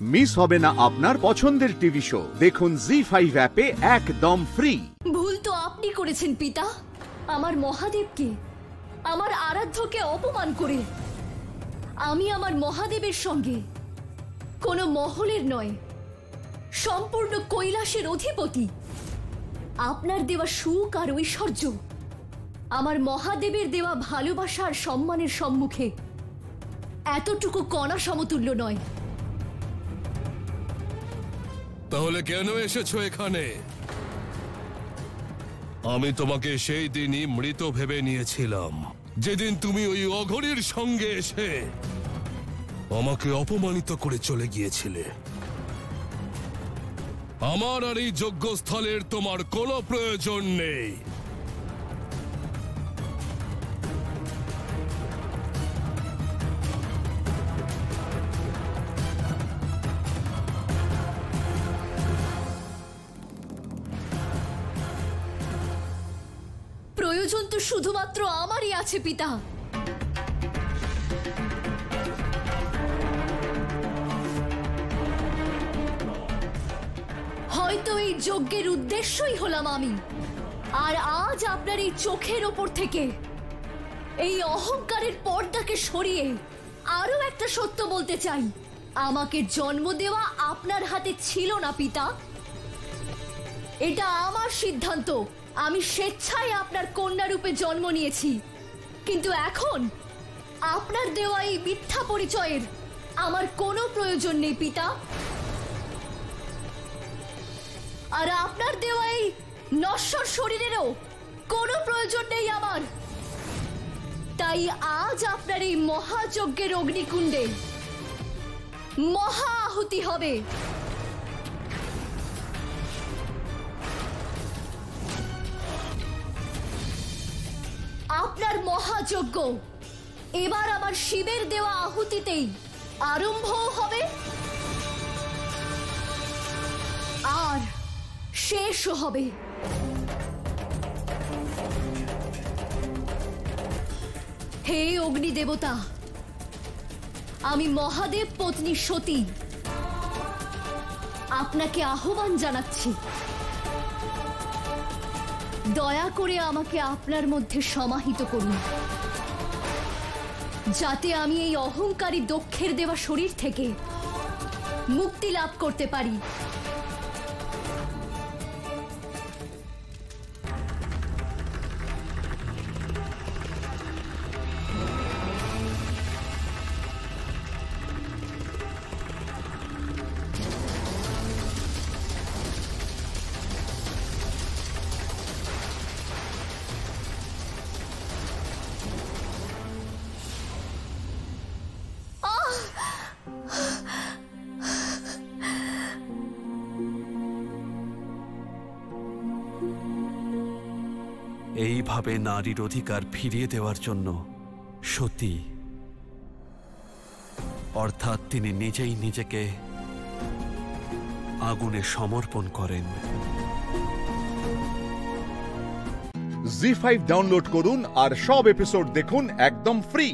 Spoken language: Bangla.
মিস হবে না আপনার পছন্দের টিভি শো। দেখুন জি5 অ্যাপে একদম ফ্রি। ভুল তো আপনি করেছেন পিতা, আমার মহাদেবকে, আমার আরাধ্যকে অপমান করে। আমি আমার মহাদেবের সঙ্গে কোনো মহলের নয়, সম্পূর্ণ কৈলাসের অধিপতি। আপনার দেওয়া সুখ আর ঐশ্বর্য আমার মহাদেবের দেওয়া ভালোবাসা আর সম্মানের সম্মুখে এতটুকু কণা সমতুল্য নয়। তাহলে কেন এসেছো এখানে? আমি তোমাকে সেই দিনই মৃত ভেবে নিয়েছিলাম, যেদিন তুমি ওই অঘরীর সঙ্গে এসে আমাকে অপমানিত করে চলে গিয়েছিলে। আমার আর এই যজ্ঞস্থলের তোমার কোনো প্রয়োজন নেই। প্রয়োজন তো শুধুমাত্র আমারই আছে পিতা। হয়তো এই যজ্ঞের উদ্দেশ্যই হলাম আমি, আর আজ আপনার এই চোখের ওপর থেকে এই অহংকারের পর্দাকে সরিয়ে আরো একটা সত্য বলতে চাই। আমাকে জন্ম দেওয়া আপনার হাতে ছিল না পিতা, এটা আমার সিদ্ধান্ত। আমি স্বেচ্ছায় আপনার কন্যা রূপে জন্ম নিয়েছি, কিন্তু এখন আপনার দেওয়া এই মিথ্যা পরিচয়ের আমার কোনো প্রয়োজন নেই পিতা। আর আপনার দেওয়া এই নশ্বর শরীরেরও কোনো প্রয়োজন নেই আমার। তাই আজ আপনার এই মহাযজ্ঞের অগ্নিকুণ্ডে মহা আহুতি হবে। আপনার মহাযজ্ঞ এবার আমার শিবের দেওয়া আহুতিতেই আরম্ভ হবে আর শেষও হবে। হে অগ্নি দেবতা, আমি মহাদেব পত্নী সতী আপনাকে আহ্বান জানাচ্ছি, দয়া করে আমাকে আপনার মধ্যে সমাহিত করুন, যাতে আমি এই অহংকারী দক্ষের দেওয়া শরীর থেকে মুক্তি লাভ করতে পারি। এইভাবে নারীর অধিকার ফিরিয়ে দেওয়ার জন্য সতী, অর্থাৎ তিনি নিজেই নিজেকে আগুনে সমর্পণ করেন। জি5 ডাউনলোড করুন আর সব এপিসোড দেখুন একদম ফ্রি।